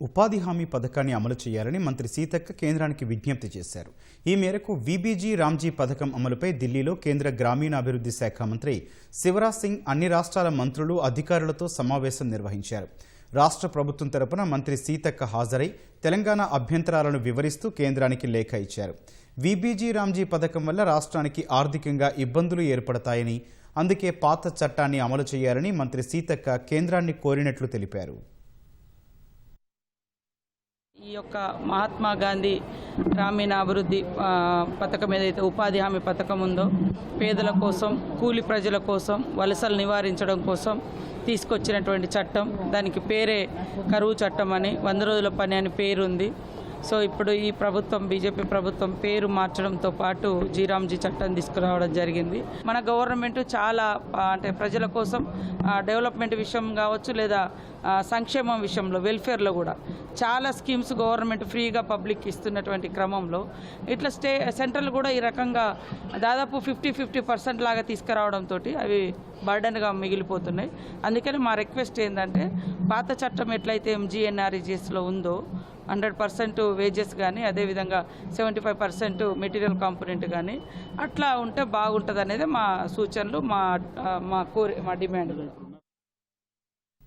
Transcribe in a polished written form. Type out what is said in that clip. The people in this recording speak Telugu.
ఉపాధి హామీ పథకాన్ని అమలు చేయాలని మంత్రి సీతక్క కేంద్రానికి విజ్ఞప్తి చేశారు. ఈ మేరకు వీబీజీ రామ్జీ పథకం అమలుపై ఢిల్లీలో కేంద్ర గ్రామీణాభివృద్ధి శాఖ మంత్రి శివరాజ్ సింగ్ అన్ని రాష్ట్రాల మంత్రులు, అధికారులతో సమావేశం నిర్వహించారు. రాష్ట్ర ప్రభుత్వం తరపున మంత్రి సీతక్క హాజరై తెలంగాణ అభ్యంతరాలను వివరిస్తూ కేంద్రానికి లేఖ ఇచ్చారు. వీబీజీ రామ్జీ పథకం వల్ల రాష్ట్రానికి ఆర్థికంగా ఇబ్బందులు ఏర్పడతాయని, అందుకే పాత చట్టాన్ని అమలు చేయాలని మంత్రి సీతక్క కేంద్రాన్ని కోరినట్లు తెలిపారు. ఈ యొక్క మహాత్మా గాంధీ గ్రామీణ అభివృద్ధి పథకం ఏదైతే ఉపాధి హామీ పథకం ఉందో, పేదల కోసం, కూలి ప్రజల కోసం, వలసలు నివారించడం కోసం తీసుకొచ్చినటువంటి చట్టం. దానికి పేరే కరువు చట్టం అని, 100 రోజుల పని అని పేరుంది. సో ఇప్పుడు ఈ ప్రభుత్వం, బీజేపీ ప్రభుత్వం పేరు మార్చడంతో పాటు జీరామ్జీ చట్టం తీసుకురావడం జరిగింది. మన గవర్నమెంట్ చాలా అంటే ప్రజల కోసం డెవలప్మెంట్ విషయం కావచ్చు, లేదా సంక్షేమం విషయంలో, వెల్ఫేర్లో కూడా చాలా స్కీమ్స్ గవర్నమెంట్ ఫ్రీగా పబ్లిక్ ఇస్తున్నటువంటి క్రమంలో ఇట్లా సెంట్రల్ కూడా ఈ రకంగా దాదాపు 50% లాగా తీసుకురావడంతో అవి బర్డన్గా మిగిలిపోతున్నాయి. అందుకని మా రిక్వెస్ట్ ఏంటంటే, పాత చట్టం ఎట్లయితే ఎంజీఎన్ఆర్ఈజీఎస్లో ఉందో 100% వేజెస్ కానీ, అదేవిధంగా 75% మెటీరియల్ కాంపోనెంట్ కానీ అట్లా ఉంటే బాగుంటుంది అనేది మా సూచనలు, మా డిమాండ్ కూడా.